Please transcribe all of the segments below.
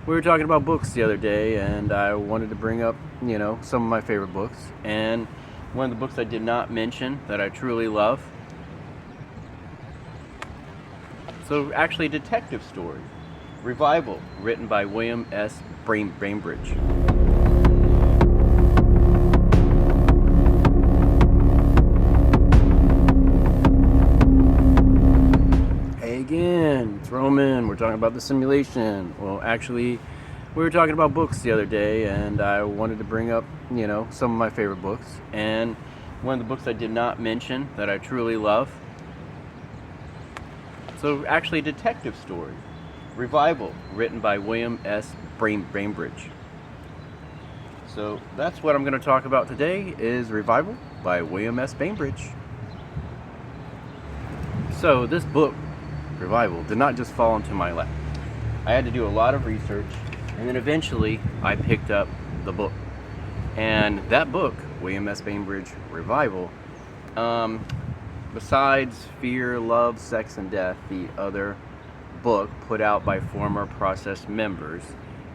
We were talking about books the other day, and I wanted to bring up, some of my favorite books. And one of the books I did not mention that I truly love. So, actually, a detective story, Revival, written by William S. Bainbridge. Hey again, it's Roman. We're talking about the simulation. Well, actually, we were talking about books the other day, and I wanted to bring up, some of my favorite books. And one of the books I did not mention that I truly love. So, actually, a detective story, Revival, written by William S. Bainbridge. So that's what I'm going to talk about today is Revival by William S. Bainbridge. So this book, Revival, did not just fall into my lap. I had to do a lot of research, and then eventually I picked up the book. And that book, William S. Bainbridge, Revival, besides Fear, Love, Sex, and Death, the other book put out by former Process members,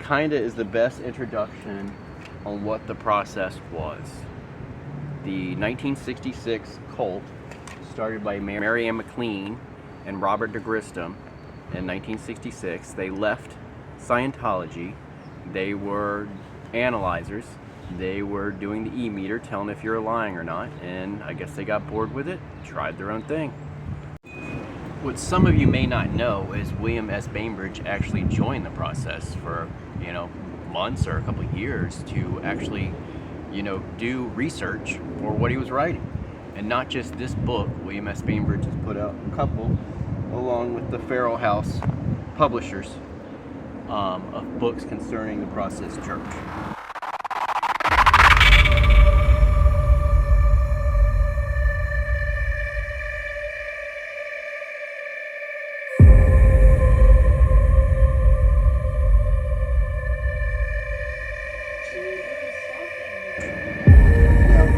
kinda is the best introduction on what the Process was. The 1966 cult, started by Mary Ann McLean and Robert DeGristom in 1966, they left Scientology. They were analyzers. They were doing the e-meter, telling if you're lying or not, and I guess they got bored with it, tried their own thing. What some of you may not know is William S. Bainbridge actually joined the Process for, months or a couple of years to actually, do research for what he was writing. And not just this book. William S. Bainbridge has put out a couple, along with the Farrell House publishers, of books concerning the Process Church.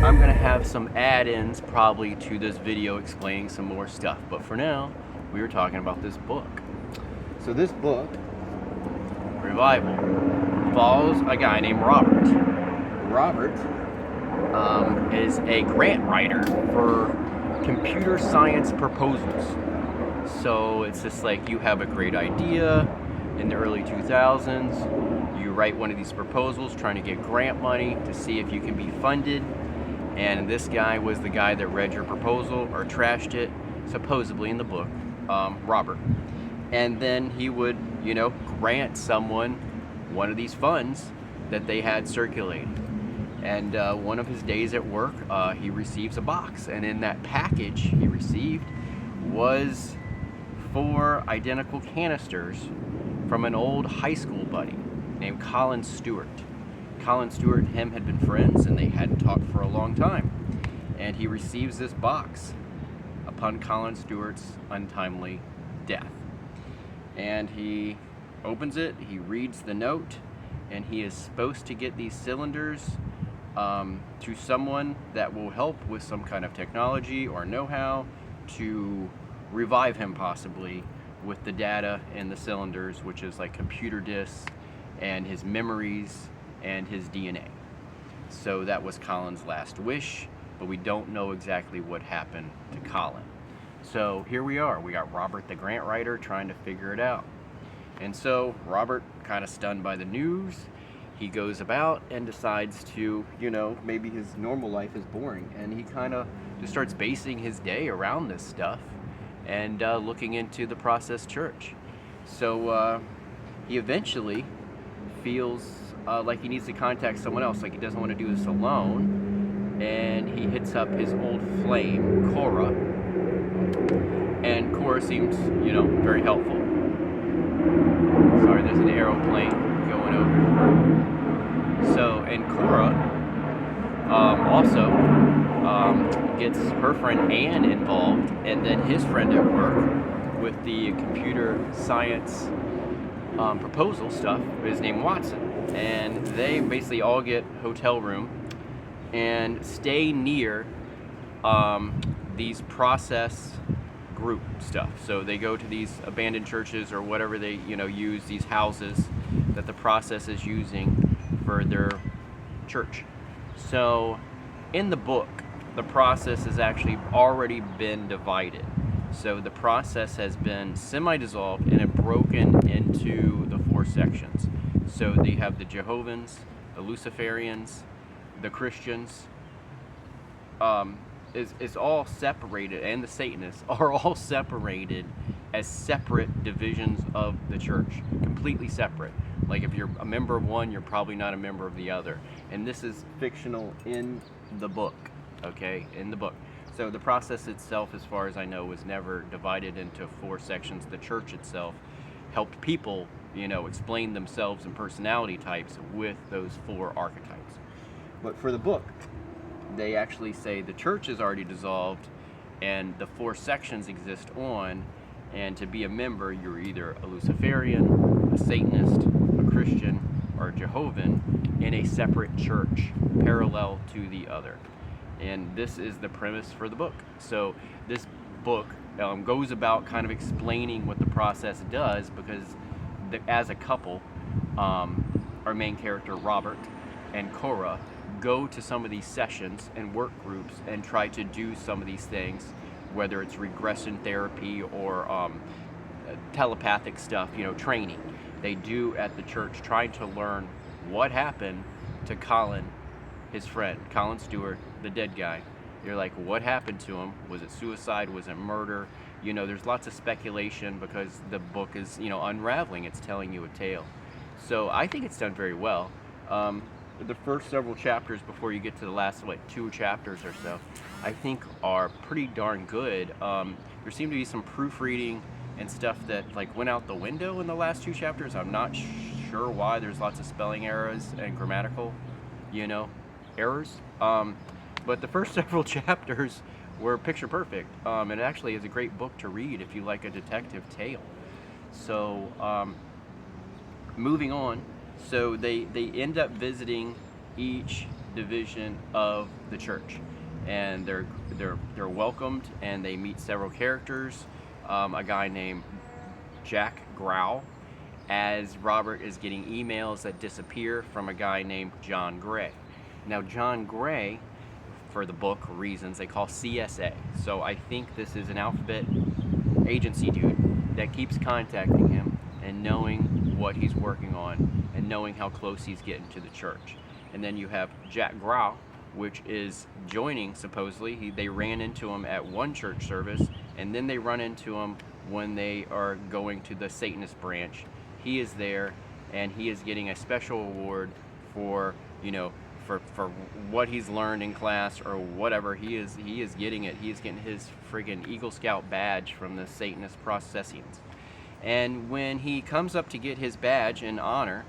I'm going to have some add-ins probably to this video explaining some more stuff, but for now we were talking about this book. So this book, Revival, follows a guy named Robert. Robert is a grant writer for computer science proposals. So it's just like you have a great idea in the early 2000s, you write one of these proposals trying to get grant money to see if you can be funded. And this guy was the guy that read your proposal or trashed it, supposedly in the book, Robert. And then he would, grant someone one of these funds that they had circulating. And one of his days at work, he receives a box. And in that package he received was 4 identical canisters from an old high school buddy named Colin Stewart. Colin Stewart and him had been friends, and they hadn't talked for a long time. And he receives this box upon Colin Stewart's untimely death. And he opens it, he reads the note, and he is supposed to get these cylinders to someone that will help with some kind of technology or know-how to revive him possibly with the data in the cylinders, which is like computer disks and his memories and his DNA. So that was Colin's last wish, but we don't know exactly what happened to Colin. So here we are. We got Robert the grant writer trying to figure it out. And so Robert, kind of stunned by the news, he goes about and decides to, maybe his normal life is boring, and he kind of just starts basing his day around this stuff and looking into the Process Church. So he eventually feels like he needs to contact someone else, like he doesn't want to do this alone, and he hits up his old flame, Cora, and Cora seems, very helpful. Sorry, there's an aeroplane going over. So, and Cora also gets her friend Anne involved, and then his friend at work with the computer science proposal stuff is named Watson. And they basically all get hotel room and stay near these Process group stuff. So they go to these abandoned churches or whatever they use, these houses that the process is using for their church. So in the book, the process has actually already been divided. So the process has been semi-dissolved and it broken into the 4 sections. So they have the Jehovah's, the Luciferians, the Christians, is all separated, and the Satanists are all separated as separate divisions of the church, completely separate. Like if you're a member of one, you're probably not a member of the other. And this is fictional in the book, okay, in the book. So the process itself, as far as I know, was never divided into 4 sections. The church itself helped people, explain themselves and personality types with those 4 archetypes. But for the book, they actually say the church is already dissolved and the 4 sections exist on, and to be a member, you're either a Luciferian, a Satanist, a Christian, or a Jehovan in a separate church parallel to the other. And this is the premise for the book. So this book goes about kind of explaining what the process does, because as a couple, our main character Robert and Cora go to some of these sessions and work groups and try to do some of these things, whether it's regression therapy or telepathic stuff, training they do at the church, trying to learn what happened to Colin, his friend, Colin Stewart, the dead guy. You're like, what happened to him? Was it suicide? Was it murder? There's lots of speculation because the book is, unraveling. It's telling you a tale. So I think it's done very well. The first several chapters before you get to the last, 2 chapters or so, I think are pretty darn good. There seemed to be some proofreading and stuff that went out the window in the last 2 chapters. I'm not sure why. There's lots of spelling errors and grammatical, errors. But the first several chapters were picture perfect. It actually is a great book to read if you like a detective tale. So moving on. So they end up visiting each division of the church, and they're welcomed, and they meet several characters. A guy named Jack Growl, as Robert is getting emails that disappear from a guy named John Gray. Now John Gray, for the book reasons, they call CSA. So I think this is an alphabet agency dude that keeps contacting him and knowing what he's working on and knowing how close he's getting to the church. And then you have Jack Growl, which is joining, supposedly. They ran into him at one church service, and then they run into him when they are going to the Satanist branch. He is there, and he is getting a special award for, for what he's learned in class or whatever. He is getting it. He is getting his friggin' Eagle Scout badge from the Satanist processians. And when he comes up to get his badge in honor,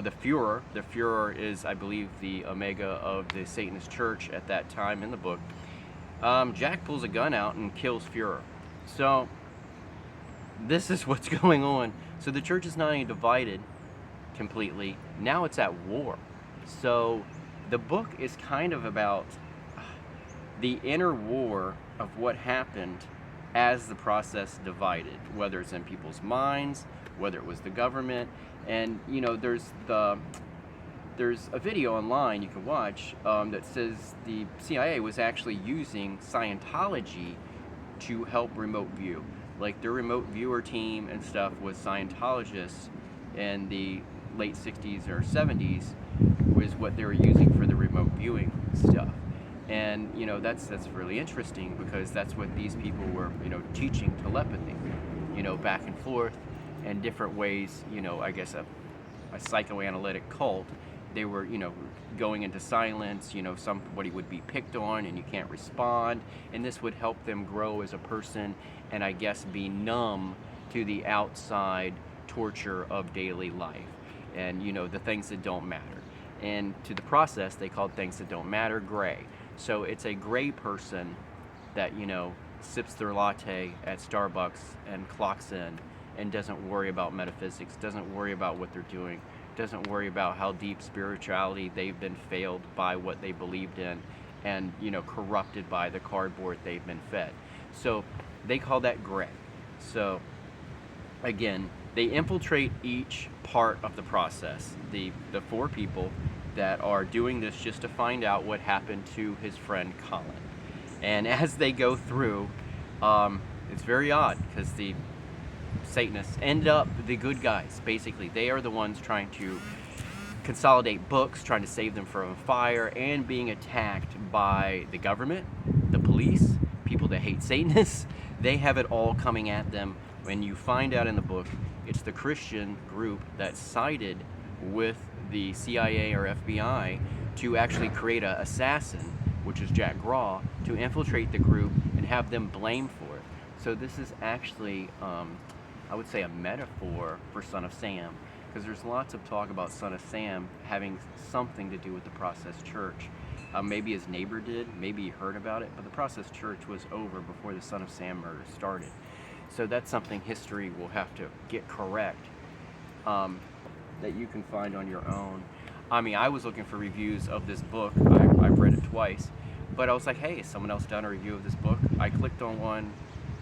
the Fuhrer is, I believe, the Omega of the Satanist church at that time in the book, Jack pulls a gun out and kills Fuhrer. So this is what's going on. So the church is not only divided completely, now it's at war. So the book is kind of about the inner war of what happened as the process divided, whether it's in people's minds, whether it was the government. And there's a video online you can watch that says the CIA was actually using Scientology to help remote view. Like their remote viewer team and stuff was Scientologists in the late 60s or 70s was what they were using for the remote viewing stuff. And that's really interesting, because that's what these people were teaching telepathy, back and forth in different ways. I guess a psychoanalytic cult. They were going into silence. Somebody would be picked on and you can't respond, and this would help them grow as a person and I guess be numb to the outside torture of daily life and the things that don't matter. And to the process, they called things that don't matter gray. So it's a gray person that, sips their latte at Starbucks and clocks in and doesn't worry about metaphysics, doesn't worry about what they're doing, doesn't worry about how deep spirituality they've been failed by what they believed in and, corrupted by the cardboard they've been fed. So they call that gray. So again, they infiltrate each part of the process. The 4 people that are doing this just to find out what happened to his friend Colin. And as they go through, it's very odd because the Satanists end up the good guys. Basically, they are the ones trying to consolidate books, trying to save them from fire, and being attacked by the government, the police, people that hate Satanists. They have it all coming at them. When you find out in the book, it's the Christian group that sided with the CIA or FBI to actually create an assassin, which is Jack Graw, to infiltrate the group and have them blamed for it. So this is actually, I would say, a metaphor for Son of Sam, because there's lots of talk about Son of Sam having something to do with the Process Church. Maybe his neighbor did, maybe he heard about it, but the Process Church was over before the Son of Sam murder started. So that's something history will have to get correct, that you can find on your own. I mean, I was looking for reviews of this book. I've read it twice, but I was like, hey, has someone else done a review of this book? I clicked on one.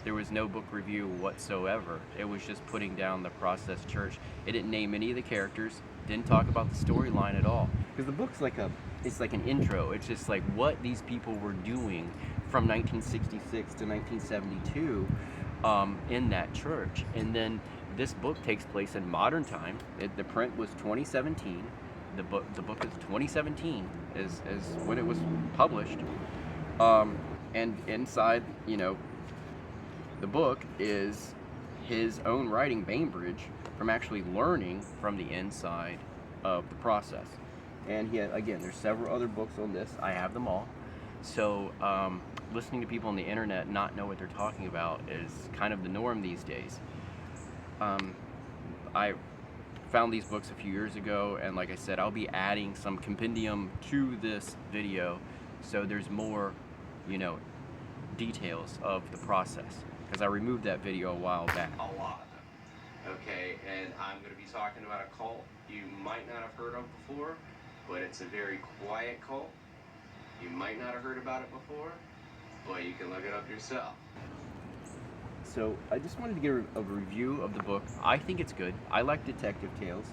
There was no book review whatsoever. It was just putting down the Process Church. It didn't name any of the characters, didn't talk about the storyline at all. Because the book's like it's like an intro. It's just like what these people were doing from 1966 to 1972 in that church. And then this book takes place in modern time. The print was 2017. The book is 2017 is when it was published. And inside, you know, the book is his own writing, Bainbridge, from actually learning from the inside of the process. And again, there's several other books on this. I have them all. So listening to people on the internet not know what they're talking about is kind of the norm these days. I found these books a few years ago, and like I said, I'll be adding some compendium to this video, so there's more, you know, details of the process, because I removed that video a while back. A lot. Okay, and I'm going to be talking about a cult you might not have heard of before, but it's a very quiet cult. You might not have heard about it before, but you can look it up yourself. So I just wanted to give a review of the book. I think it's good. I like detective tales.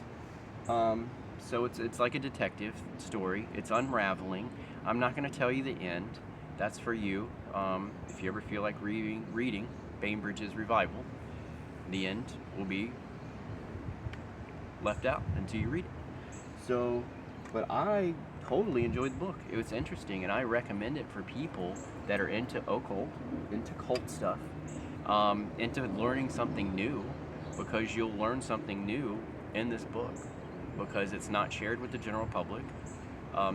So it's like a detective story. It's unraveling. I'm not going to tell you the end. That's for you. If you ever feel like reading Bainbridge's Revival, the end will be left out until you read it. So, but I totally enjoyed the book. It was interesting, and I recommend it for people that are into occult, into cult stuff, into learning something new, because you'll learn something new in this book, because it's not shared with the general public.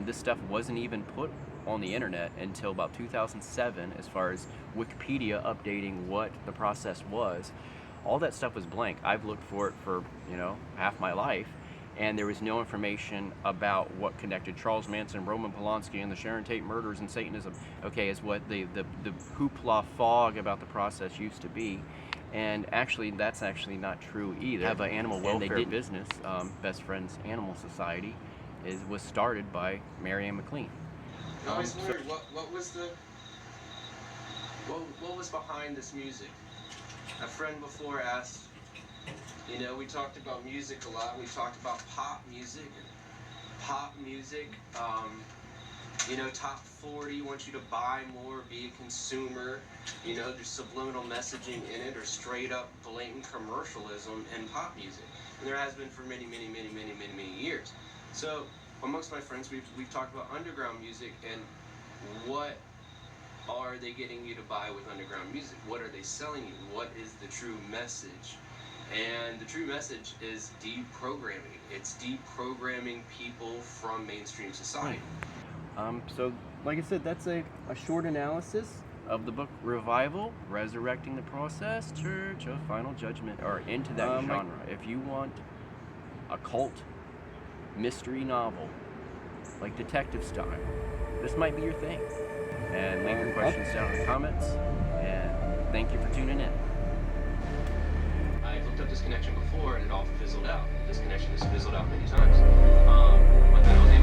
This stuff wasn't even put on the internet until about 2007, as far as Wikipedia updating what the process was. All that stuff was blank. I've looked for it for, you know, half my life, and there was no information about what connected Charles Manson, Roman Polanski, and the Sharon Tate murders and Satanism, okay, is what the hoopla fog about the process used to be. And actually, that's actually not true either. They have an animal welfare business, Best Friends Animal Society, was started by Mary Ann McLean. I always wondered what was behind this music. A friend before asked, you know, we talked about music a lot. We talked about pop music. You know, top 40 wants you to buy more, be a consumer. You know, there's subliminal messaging in it, or straight up blatant commercialism in pop music. And there has been for many years. So amongst my friends, we've talked about underground music and what are they getting you to buy with underground music? What are they selling you? What is the true message? And the true message is deprogramming. It's deprogramming people from mainstream society. So, like I said, that's a short analysis of the book Revival, Resurrecting the Process Church of Final Judgment, or into that genre. If you want a cult mystery novel, like detective style, this might be your thing. And leave your questions down in the comments, and thank you for tuning in. I've looked up this connection before and it all fizzled out. This connection has fizzled out many times. But then I was able